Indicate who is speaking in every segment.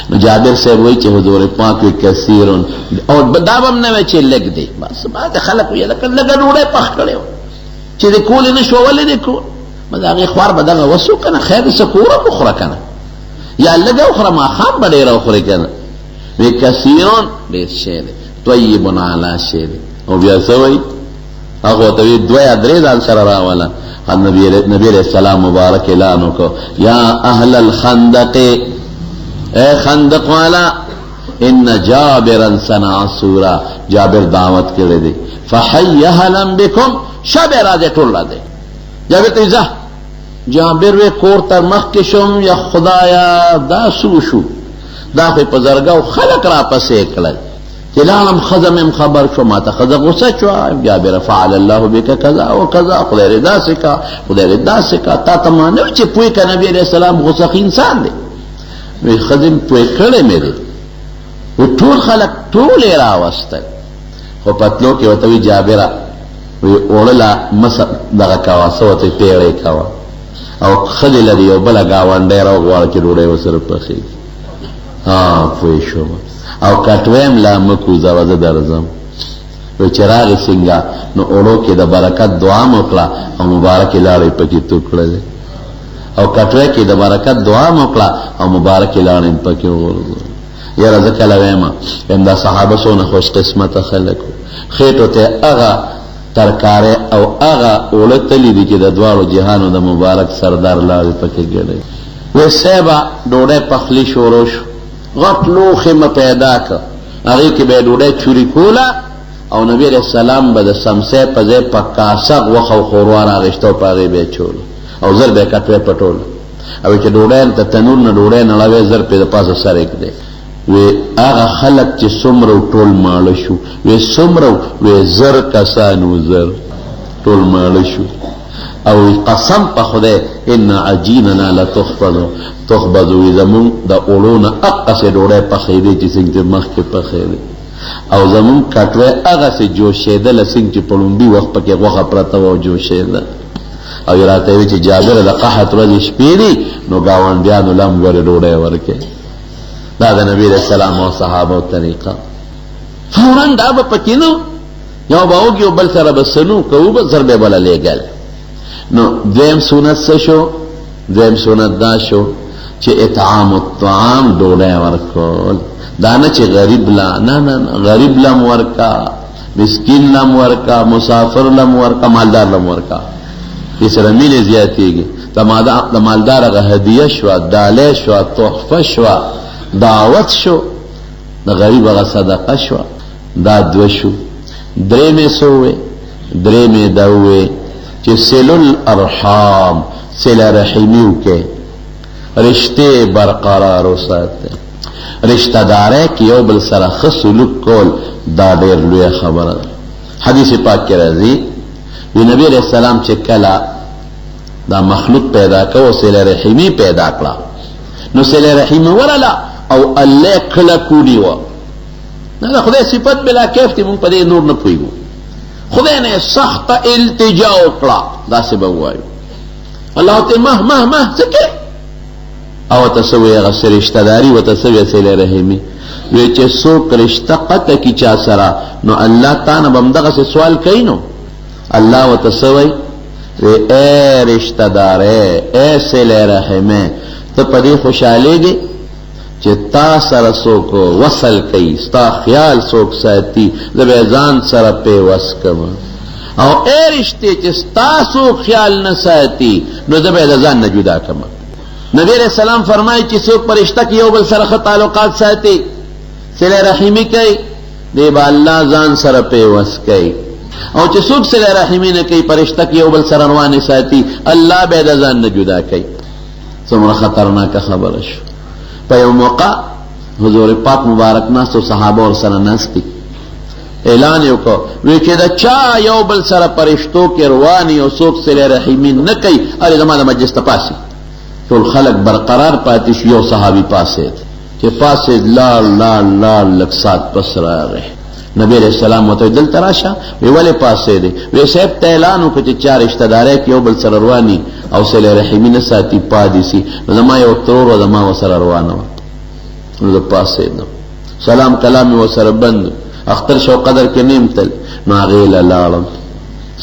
Speaker 1: نو جابر صاحب وایي چې حضور پاک وی کثیرون او دا به هم نه وی چې لږ دی بس بعضې خلک وایي لکه لږه ډوډۍ پخ کړې وه چې د کولې نه شوه ولې دې کول بس هغې خوار به دغه وسو که نه خیر څه کوره وخوره که نه یا لږه وخوره ماښام به ډېره وخورې که نه وی کثیرون ډېر شی دی طیبون علی شی دی او بیا څه وایي هغه ته وی دوه یا درې ځان سره راوله نبی علیہ السلام مبارک اعلان وکړو یا اهل الخندق اے خندق والا ان جابرا صنع سورا جابر دعوت کړی دی فحی اهلا بكم شب راځي ټول راځي جابر ته ځه جابر وی کور تر مخ کې شوم یا خدایا دا شو دا خو په زرګاو خلق را پسې کړل تلالم خزم خبر شو ما ته خزم غصه شو جابر فعل الله بك كذا وكذا خدای رضا سکا خدای رضا سکا تا تمانه چې پوی ک نبی علیہ السلام غصه انسان دی وی خزم پوی کړه مې دی و ټول خلق ټول راوستل خو پتلو کې وته وی جابر وی اورلا مس دغه کاوه سوته پیړې کاوه او خدای لري او بل گاونډه راو غواړي چې ډوړې وسره پخې پوی شو او کټویم لا مکو زوازه درځم و چراغ څنګه نو اورو کې د برکت دعا موکړه او مبارک لاړې پکې توکړه او کټوی کې د برکت دعا موکړه او مبارک لاړې پکې ورغله یاره ځکه لویما دا صحابه سونه خوش قسمت خلکو خېټو ته هغه ترکارې او هغه اولتلی دي چې د دواړو جهانو د مبارک سردار لاړې پکې ګړې و سیبا ډوډۍ پخلی شروع شو غټ لوښې مه پیدا کړه هغې کې به یې ډوډۍ چوري کوله او نبي علیه السلام به د سمسۍ په ځای په کاسه غوښه او ښوروا راغېشته او په هغې به یې چوله او زر به یې کټوۍ پټوله او چې ډوډۍ د تنور نه ډوډۍ نړوې زر پې د پاسه سر ایږدی وی هغه خلک چې څومره ټول ماړه شو وی څومره وی زر کسانو زر ټول ماړه شو او قسم په خدای ان عجیننا لتخبز وی زمون د اولونه اقصې ډوډۍ پخېدې چې څنګه مخکې پخېدې او زمون کټوۍ هغسې جوشېدله څنګه چې په لومبي وخت پکې غوښه پرته وه او جوشېده او یې راته وی چې جابر د قحط ورځې شپې دي نو ګاونډیانو له هم ګورې ډوډۍ ورکړې دا د نبی علیہ السلام او صحابه طریقه فوراً دا به پکې نو یو به وږي او بل سره به سنو کوو به زر به بله لیږل نو دویم سنت څه شو دویم سنت دا شو چې اطعام الطعام ډوډۍ ورکول دا نه چې غریب لا نه نه غریب لم ورکا مسکین لم ورکا مسافر لم ورکا مالدار لم ورکا دې سره مینې زیاتېږي د مالدار هغه هدیه شوه ډالۍ شوه تحفه شوه دعوت شو د غریب هغه صدقه شوه دا دوه شو درېمې څه ووې درېمې دا ووې چې سلو الارحام صله رحمي وکړئ رشتې برقرار وساتئ رشته دارۍ کې یو بل سره ښه سلوک کول دا ډېر لویه خبره ده حدیث پاک کې راځي وی نبی علیہ السلام چې کله دا مخلوق پیدا کوو صله رحمي پیدا کړه نو صله رحمي ورله او الله کله کولی وه نه د خدای صفت بلا کیف دی مونږ په دې نور نه پوهېږو خدای نه سخته التجا وکړه داسې به ووایو الله ته مه مه مه څه کوې او ورته څه وایي هغه رشته داري ورته څه وایي صله رحمي وی چې څوک رشته قطع کي چا سره نو الله تا نه به همدغسې سوال کوي نو الله ورته څه وایي وی ای رشته دارې ای صله رحمې ته په دې خوشحالېږې چې تا سره څوک وصل کوي ستا خیال څوک ساتي زه به ځان سره پیوس کوم او ای رشتې چې ستا څوک خیال نه ساتي نو زه به یې د ځان نه جدا کوم نبی علیہ السلام فرمایي چې څوک په رشته کې یو بل سره ښه تعلقات ساتي صله رحمي کوي دی به الله ځان سره پیوس کوي او چې څوک صله رحمي نه کوي په رشته کې یو بل سره روانې ساتي الله به یې د ځان نه جدا کوي څومره خطرناکه خبره شو په یو موقع حضور پاک مبارک ناست او صحابه ورسره ناست دي اعلان یې وکړ وی چې د چا یو بل سره په رشتو کې رواني او څوک صله رحمي نه کوي هلې زما د مجلس ته پاسي ټول خلک برقرار پاتې شو یو صحابي پاسېد چې پاسېد لاړ لاړ لاړ لږ ساعت پس راغی نبی علیہ السلام ورته دلته راشه وی ولې پاسېدې وی صاحب ته اعلان وکړه چې چا رشته داری کې یو بل سره رواني او صله رحمي نه ساتي پاتې سي نو زما یو ترور و زما ورسره روانه وه نو زه پاڅېدم، سلام کلام مې ورسره بند، اختر شو قدر کې نیم تل، نو هغې له لاړم،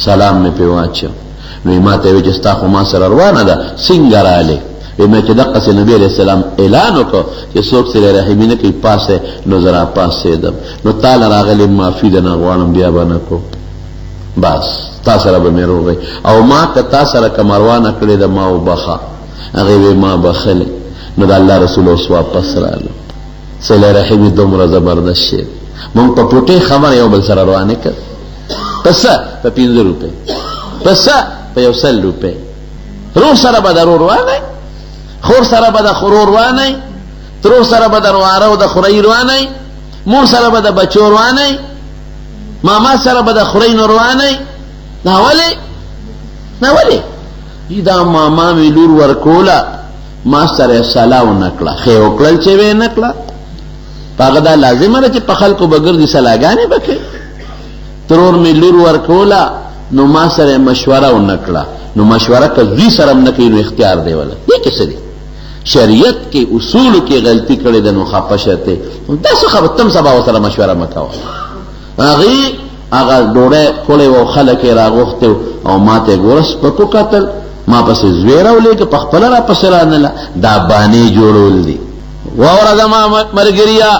Speaker 1: سلام مې پرې واچو. نو یې ما ته ویل چې ستا خو ما سره روانه ده، څنګه رالې؟ ویل مې چې دقسې نبي علیه السلام اعلان وکړو چې څوک صله رحمي نه کوي پاسې، نو زه راپاڅېدم. نو تا له راغلې معافي د نه غواړم، بیا به نه کوم، بس تا سره به مې روغی. او ما که تا سره که مروانه کړې ده ما وبخه. هغې وی ما بخلې. نو د الله رسول اوس واپس رالو. صله رحمي دومره زبردست شی دی. مونږ په پوټې خبره یو بل سره روانې کړ، پسه په 5 روپۍ، پسه په 100 روپۍ. روح سره به د رور روانئ، خور سره به د خورور روانئ، ترور سره به د رواره او د خورۍ روانئ، مور سره به د بچو روانئ، ماما سره به د خورۍ نو روانئ. دا ولې؟ دا ولې؟ دا ماما مې لور ورکوله، ما سره صلاح ونه کړه، ښې وکړل چې ویې نه کړه. په هغه دا لازمه ده چې په خلکو به ګرځي صلاحګانې به کوي. ترور مې لور ورکوله، نو ما سره مشوره ونه کړه. نو مشوره که زوی سره هم نه کوي نو اختیار دی وله. دې کې څه دی؟ شریعت کې اصولو کې غلطي کړې ده نو خفه شته. داسې خبره تم سبا ورسره مشوره مه کوه. هغې هغه ډوډۍ کړې وه او خلک یې راغوښتي او ما ته یې ګوره سپکو کتل، ما پسې زوی راولېږه، په خپله را پسې رانله. دا بانې جوړول دي. واوره زما ملګريه،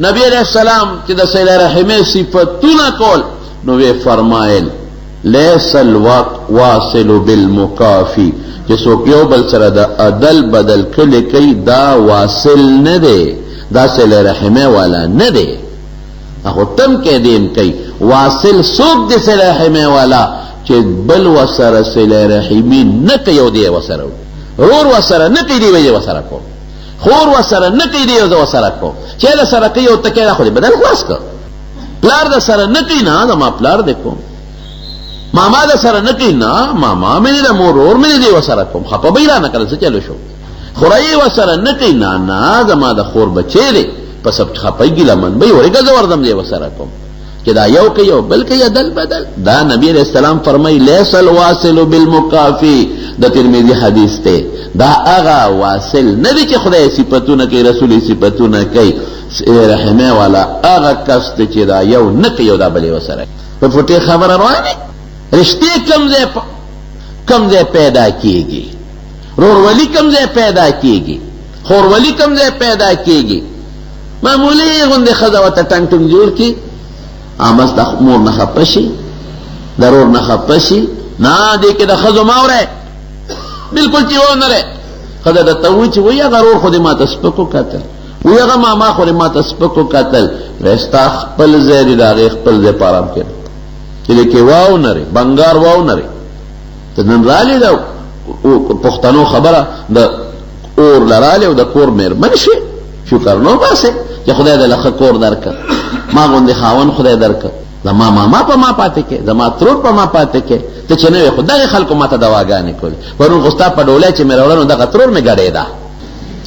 Speaker 1: نبی علیہ السلام چې د صله رحمۍ صفتونه کول، نو وی فرمایل لیس الواصل بالمکافی، چې څوک یو بل سره د عدل بدل کلی کوي دا واصل نه دی، دا صله رحمۍ والا نه دی. خو تم کې دیم کوي واصل څوک دی صله رحمۍ والا چې بل ورسره صله رحمي نه کوي او دی ورسره رور ورسره نه کوي، دی وی ورسره کوم، خور ورسره نه کوي، دی زه ورسره کوم. چې له سره کوي او ته کې خو دې بدل خلاص کړ. پلار د سره نه کوي، نه زما پلار دی کوم. ماما د سره نه کوي، نه ماما مې دی، مور ور مې دی ورسره کوم. خپه به یې رانه کړل، څه چلو شو. خورۍ ورسره نه کوي، نه نه زما د خور بچی دی، په سب خپه ګیلمن به یې ورېږه زه ورځم دی ورسره کوم. چې دا یو کوي او بل کوي عدل بدل. دا نبی علیہ السلام فرمایي لیس الواصل بالمکافی، د ترمذی حدیث ته. دا هغه واصل نه دی چې خدای صفتونه کوي، رسول صفتونه کوي. رحمه والا هغه کس دی چې دا یو نه کوي او دا بل یې ورسره. په پټې خبره روانې رشتې کم ځای پیدا کیږي، رورولي کم ځای پیدا کیږي، خورولي کم ځای پیدا کیږي. معمولی غوندې ښځه ورته ټنګ ټنګ جوړ کړي، بس د مور نه خفه شي، د رور نه خفه شي. نه دې کې د ښځو مه اورئ، بلکل چې ونرئ. ښځه درته ووایي چې وایي هغه رور خو دې ما ته سپک وکتل، وایي هغه ماما خو دې ما ته سپک وکتل. ستا خپل ځای دی، د هغې خپل ځای په ارام کښېنه، چې دې کې واونرئ، بنګار واونرئ. ته نن رالې د پښتنو خبره د اور له رالې او د کور مېرمن شي، شکر نو باسې چې خدای دې له ښه کور درکړه، ما غوندې خاوند خدای درکړه، زما ماما په ما پاتې کې، زما ترور په ما پاتې کې. ته چې نه وې خو دغې خلکو ما ته دواګانې کولې. پرون خو ستا په ډولۍ چې مې راوړه نو دغه ترور مې ګډېده،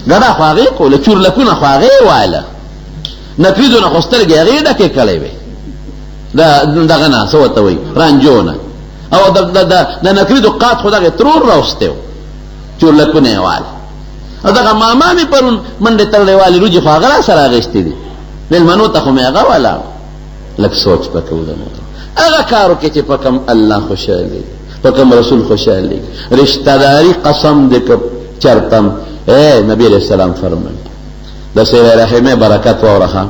Speaker 1: ګډه خو هغې کوله، چورلکونه خو هغې وایله، نکریزونه خو سترګې هغې ډکې کړې وې، دغه نه څه ورته وایي رانجونه، او د نکریزو قات خو دغې ترور راوستی و، چورلکونه یې واله. او دغه ماما مې پرون منډې تړلې والې روجې خو هغه را سره اخېستې دي، مېلمنو ته خو مې هغه ولاړ. لږ سوچ پکې ولرم، هغه کار وکړې چې په کوم الله خوشحالېږي، په کوم رسول خوشحالېږي. رشته داري قسم دې که چرتم نبی علیہ السلام فرمایي د صله رحمۍ برکت واوره ښه.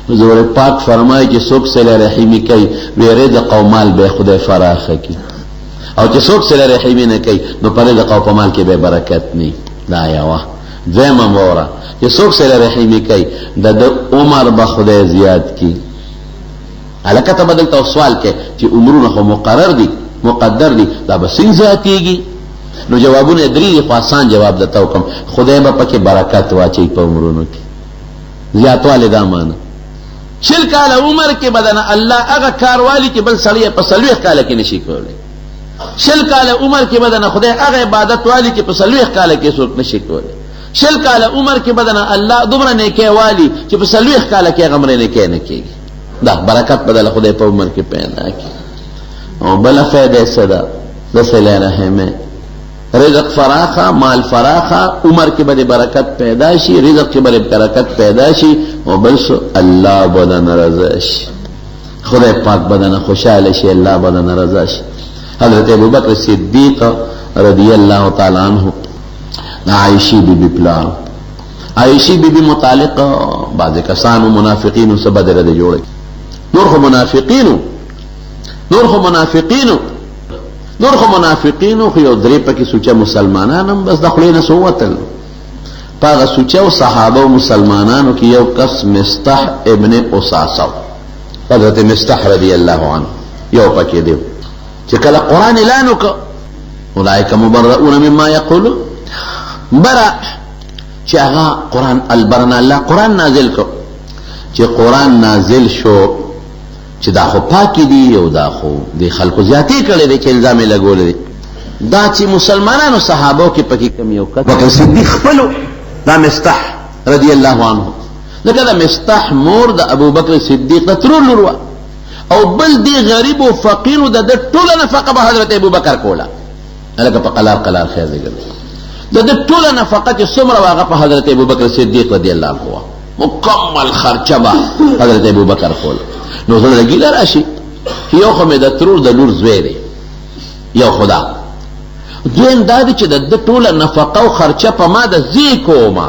Speaker 1: حضور پاک فرمایي چې څوک صله رحمي کوي وی رزق او مال به خدای فراخه کړي، او چې څوک صله رحمي نه کوي نو په رزق او په مال کې به برکت نه. دا یوه. دویمه واوره چې څوک صله رحمي کوي د عمر به خدای زیات کړي. هلکه ته به دلته سوال کوې چې عمرونه خو مقرر دي مقدر دي، دا به څنګه زیاتېږي؟ نو جوابونه یې درې دي، خو آسان جواب درته وکړم. خدای به پکې برکت واچوي په عمرونو کې. زیاتوالی دا معنی 40 کاله عمر کې به دنه الله هغه کار والي چې بل سړی په 40 کاله کې نشي کولی. 40 کاله عمر کې به دنه خدای هغه عبادت والي چې په 40 کاله کې څوک نشي کولی. 40 کاله عمر کې به دنه الله دومره نیکۍ والي چې په 40 کاله کې هغه مړی نیکۍ نه کېږي. دا برکت بدله خدای په عمر کې پیدا کړي. او بله فایده یې څه ده د صله رحمۍ؟ رزق فراخه، مال فراخه، عمر کې به برکت پیدا شي، رزق کې به برکت پیدا شي، او بل څه الله بدن رضا شي، خدای پاک بدن خوشاله شي، الله بدن رضا شي. حضرت ابوبکر صدیق رضی الله تعالی عنہ عائشی بی بی پلان، عائشی بی بی متعلق بعض کسانو منافقینو سے بدر دے جوڑے، نور خو منافقینو خو یو درې پکې سوچه مسلمانانم بس د خلینو سوتل پاغه سوچه او صحابه او مسلمانانو کې یو کس مستح ابن اساسه، حضرت مستح رضی الله عنه یو پکې دیو چې کله قران اعلان وکړ اولئک مبرؤون مما یقولون، برا چې هغه قران البرنا الله قران نازل کو، چې قران نازل شو چې دا خو پاکی دی او دا خو دی خلکو زیاتی کړي دي چې الزام لګول دي، دا چې مسلمانانو صحابو کې پکې کم یو کړه بکر صدیق خپلو دا مستح رضی الله عنه، لکه دا مستح مور د ابو بکر صدیق د ترور لور او بل دی غریب او فقیر د ټوله نفقه به حضرت ابو بکر کوله، لکه په قلار خیر دی د ټوله نفقه چې څومره واغه په حضرت ابو بکر صدیق رضی الله عنه مکمل خرچه به حضرت ابو بکر کوله. نو زړه ګیله راشي یو خو مې د ترور د لور زوی دی، یو خدا دویم دا دی چې د ټوله نفقه او خرچه په ما د زی کومه،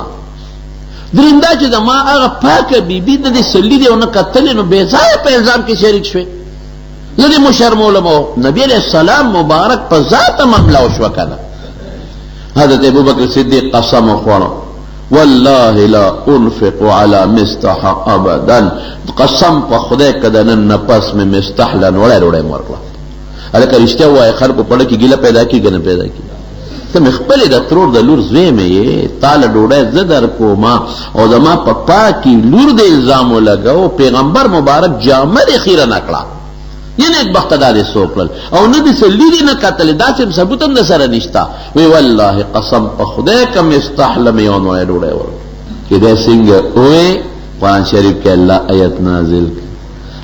Speaker 1: دریم دا چې د ما هغه پاکه بیبي د دې سلی دی او نه کتلې نو بې ځایه په الزام کې شریک شوې، زه دې مشرمولم او نبي علیه السلام مبارک په ذاته معامله وشوه که نه. حضرت ابوبکر صدیق قسم وخوړه والله لا انفق على مستح ابدا، قسم په خدای که د نن نه پس مې مستح له نوړی روړی م ورکړه. هلکه رښتیا ووایه خلکو پړه کې ګیله پیدا کېږي نه پیدا کېږي، ته مې خپلې د ترور د لور زوی مې یې، تا له ډوډۍ زه در کومه او زما په پاکي لور د الزام ولګو، پیغمبر مبارک جامه دې خیره نه کړه، یې نیکبخته دا دې څوک کړل او نه دې څه لیدې نه کتلې، داسې ثبوت هم د سره نشته. وی والله قسم په خدای که مستح له مې یو نوړی ډوډۍ ورکړه. کېدای څنګه ووایې قرآن شریف کې الله آیت نازل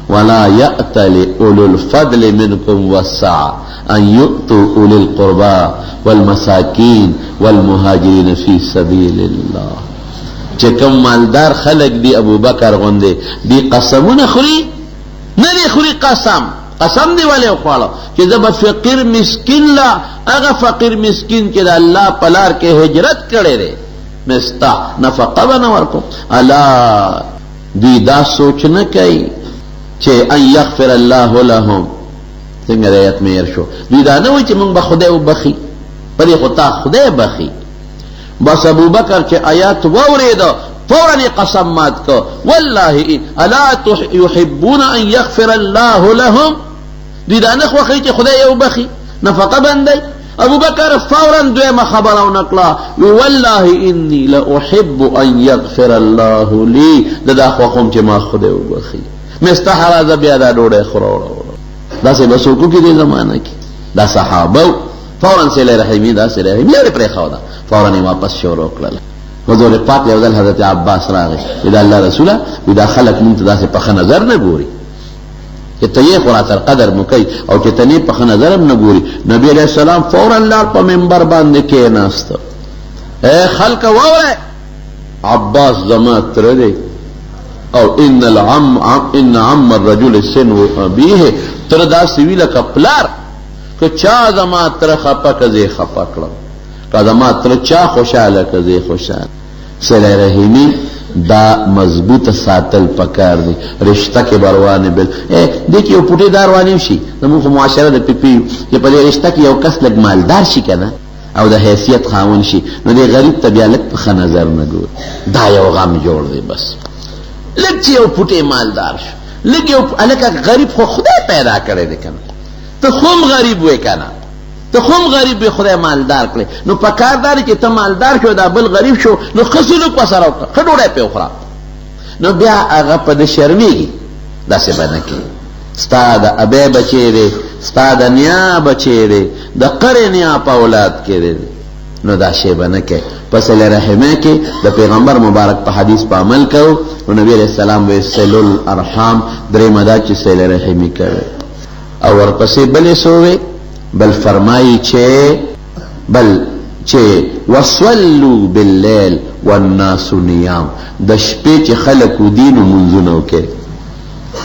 Speaker 1: ولا یأتل اولو الفضل منکم والسعة ان یؤتوا اولی القربى والمساکین والمهاجرین فی سبیل الله. چې کوم مالدار خلق دی ابو بکر غوندې دی قسمونه خوري نه دی خوري، قسم دی ولی خوړه چې زه به فقیر مسکین لا هغه فقیر مسکین چې د الله په لار کې هجرت کړی دی مستا نفقه به نه ورکوم. الا دوی دا سوچ نه کوي چې ان یغفر الله لهم، څنګه د آیت مې هېر شو، دوی دا نه وایي چې موږ به خدای وبخي، پدې خو تا خدای بخي. بس ابو بکر چې آیات واورېده فوراً یې قسم مات کو والله الا یحبون ان یغفر الله لهم، دوی دا نه خوښوي چې خدای یې وبخي نفقه بندی. ابو بکر فوراً دویمه خبره ونکړه والله انی لاحب ان یغفر الله لی، دا خوښوم چې ما خدای وبخي. مستح راځه بیا دا ډوډۍ خوره، داسې به څوک وکړي دې زمانه کې، دا صحابه فوراً صله رحمي دا صله رحمي یې پرېښوده، فوراً یې واپس شروع کړله. حضور پاک یو ځل حضرت عباس راغی وی دا الله رسوله وی دا خلک مونږ ته داسې په ښه نظر نه ګوري چې ته یې خو راتر قدر مو کوي او چې ته نه په ښه نظر هم نه ګوري. نبي علیه السلام فوراً لاړ په منبر باندې کېناسته، ای خلکه واورئ عباس زما تره دی او ان عم الرجل سن ابیه، تره داسې وي لکه پلار، که چا زما تره خفه که زه خفه کړم، که زما تره چا خوشحاله که زه خوشحاله. صله رحمي دا مضبوط ساتل پکار دی، رشتہ کې بروانه بل دې کې یو پټي دار وانیم شي زموږ خو معاشره د پیپی چې په دې رشتہ کې یو کس لږ مالدار شي کنه او د حیثیت خاون شي نو دې غریب ته بیا لږ په ښه نظر نه ګوري، دا یو غم جوړ دی. بس لږ چې یو پټي مالدار شو، لږ یو الکه غریب خو خدای پیدا کړی دی کنه، ته خوم غریب وې کنه، ته خوم غریب وې خدای مالدار کړی، نو په کار داري چې ته مالدار شو دا بل غریب شو نو ښه سلوک ورسره وکړه، ښه ډوډۍ پرې وخوره، نو بیا هغه په ده شرمېږي، داسې به نه کوي. ستا د ابی بچی دی، ستا د نیا بچی دی، د قرې نیا په اولاد کې دی، نو دا شی به نه کوي. په صله رحمه کې د پیغمبر مبارک په حدیث په عمل کوو، نو نبی علیہ السلام وی صلو الارحام درېیمه دا چې صله رحمي کوي. او ورپسې بلې څه وی بل فرمایي چې بل چې وصلوا باللیل والناس نیام، د شپې چې خلک ودي نو منځونه وکړي،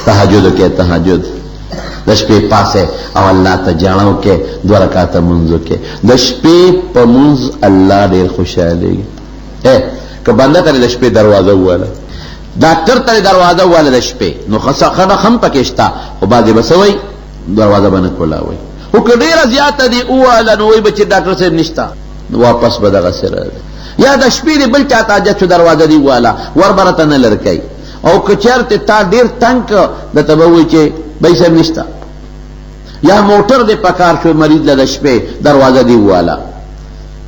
Speaker 1: تهجد وکړي، تهجد د شپې پاسه او الله ته جاړه وکړي، 2 رکعاته منځ وکړي. د شپې په منځ الله ډېر خوشحالېږي. که بنده ته د شپې دروازه وواله، ډاکټر ته دروازه وواله د شپې، نو خلک هم پکې شته، خو بعضې به څه وایي دروازه به نه کولاوئ. خو که ډېره زیاته دي وواله نو وایي به چې ډاکټر صاحب نشته، واپس به دغسې راځي. یا د شپې دې بل چاته حاجت شو دروازه دې وواله، ور به راته نه لر کوي. او که چېرته تا ډېر تنګ کړه درته به وایي چې بی صاحب نشته. یا موټر دې په کار شو مریض له د شپې دروازه دې وواله،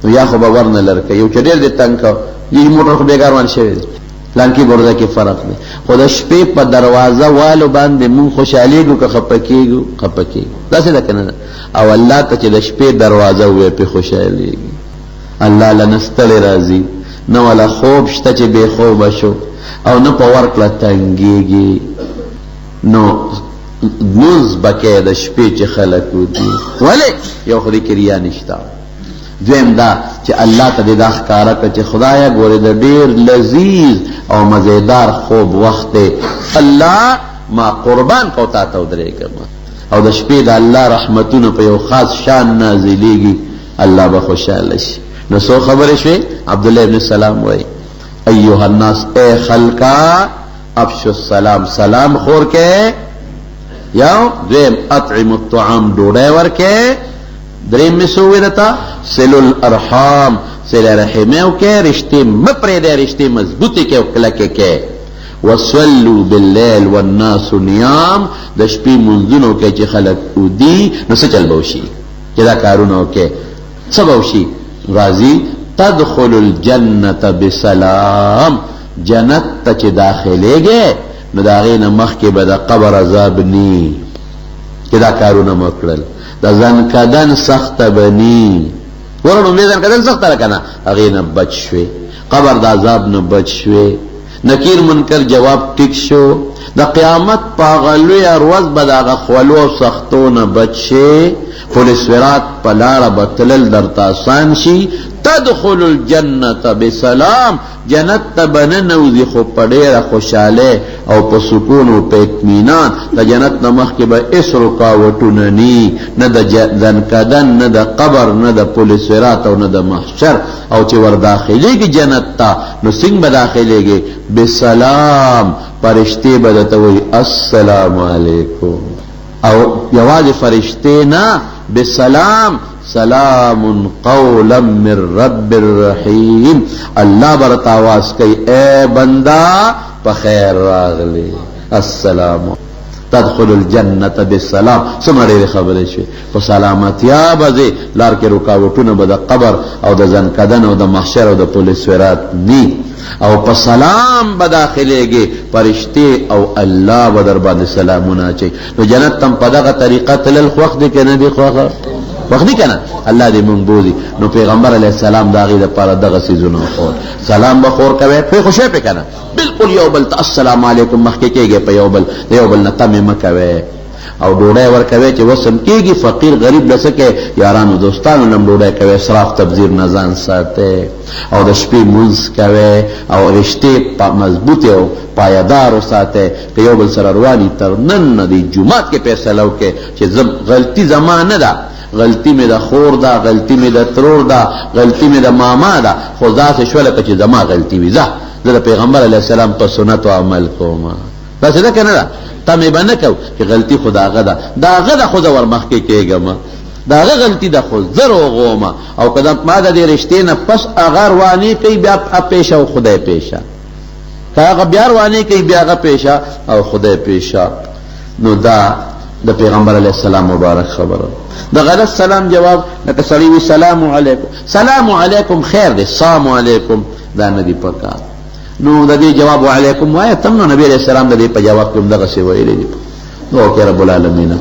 Speaker 1: نو یا خو به ور نه لر کوي. یو چې ډېر دې تنګ کړه یې موټر خو بېګار روان شوی دی، پلانکي برده کې فرق دی. خو د شپې په دروازه والو باندې مونږ خوشحالېږو که خفه کېږو؟ خفه کېږو. داسې ده که نه ده؟ او الله ته چې د شپې دروازه ووایې پې خوشحالېږي. الله له نه ستړی راځي، نه ولا خوب شته چې بې خوبه شو، او نه په ورکړه تنګېږي. نو لمونځ به کوې د شپې چې خلک ودي. ولې؟ یو خو دې کې ریا نشته. دویم دا چې الله ته دې دا ښکاره کړه چې خدایه ګورې د ډېر لذیذ او مزیدار خوب وخت دی، الله ما قربان کو تا ته ودرېږم. او د شپې د الله رحمتونه په یو خاص شان نازلېږي، الله به خوشحاله شي. نو څو خبرې شوې؟ عبدالله ابن سلام وایي ایها الناس، اے خلقا افشو السلام، سلام خور کې. یو دویم اطعم الطعام، ډوډۍ ورکې. دریم مې څه وویل درته؟ صلو الارحام، صله رحمې وکړې، رشتې مه پرېږدې، رشتې مضبوطې کړې او کلکې کړې. وصلوا باللیل والناس نیام، د شپې منځونه وکړئ چې خلک ودي. نو څه چل به وشي چې دا کارونه وکړې؟ څه به وشي؟ راځي تدخل الجنة بسلام، جنت ته چې داخلېږې نو د هغې نه مخکې به د قبر عذاب نی، چې دا کارونه مو کړل. د ځنکدن سخته به نی، ګوره لومړی ځنکدن سخته ده که نه، هغې نه بچ شوې، قبر د عذاب نه بچ شوې، نکیر منکر جواب ټیک شو. د قیامت په هغه لویه ورځ به د هغه خولو او سختو نه بچ شې، پل صراط په لاره به تلل درته آسان شي. تدخل الجنة بسلام، جنت ته به ننوځي خو په ډېره خوشحالۍ او په سکون او په اطمینان. د جنت نه مخکې به هېڅ رکاوټونه ني، نه د ځنکدن، نه د قبر، نه د پل صراط او نه د محشر. او چې ور داخلېږي جنت ته نو څنګه به داخلېږي؟ بسلام، فرشتې به درته وایي السلام علیکم. او یوازې فرشتې نه، بسلام، سلام قولا من رب الرحیم. الله برته آواز کوي اے بندا په خیر راغلی، السلام. تدخل الجنة بالسلام، څومره ډېرې خبرې شوې. په سلامتیا به ځې، لار کې رکاوټونه به د قبر او د ځنکدن او د محشر او د پل صراط ني. او په سلام به داخلېږي، فرشتې او الله به در باندې سلامونه اچوي. نو جنت ته په دغه طریقه تلل خوښ دی که نه دی خوښه؟ خوښ دی که نه؟ الله دې مونږ بولي. نو پیغمبر علیه السلام د هغې دپاره دغه څیزونه خور. سلام به خور کوئ، پرې خو شوی پې که نه؟ بلکل یو بل ته السلام علیکم مخکې کېږئ، په یو بل د یو بل نه تمې مه کوئ. او ډوډۍ ورکوي چې وسم کېږي، فقیر غریب له څه کوئ؟ یارانو دوستانو نه هم ډوډۍ کوئ، اسراف تبذیر نه ځان ساتئ. او د شپې مونځ کوئ او رشتې مضبوطې او پایدار وساتئ. که یو بل سره رواني تر نن نه دی جومات کې فیصله وکړئ چې غلطي زما نه ده، غلطی میں دا خور دا، غلطی میں دا ترور دا، غلطی میں دا ماما دا، خو داسې شوه لکه چې زما غلطي وي. زه د پیغمبر علیه السلام په سنتو عمل کوم. داسې ده که نه ده؟ تمې به نه کوو چې غلطي خو د هغه ده، د هغه ده خو زه ورمخکې کېږم، د هغه غلطي ده خو زه روغوم. او که ما د دې رشتې نه پس هغه روانې کوي بیا پیشه او خدای پیشه، که هغه بیا روانې کوي بیا هغه پیشه او خدای پیشه. نو دا د پیغمبر علیه السلام مبارک خبره. د غلط سلام جواب لکه سړی وي سلام علیکم، سلام علیکم خیر دی، سلام علیکم دا نه دی پکار. نو د دې جواب علیکم وایه تم. نو نبی علیه السلام د دې په جواب کې هم دغسې ویلی دي. نو وکړه رب العالمین.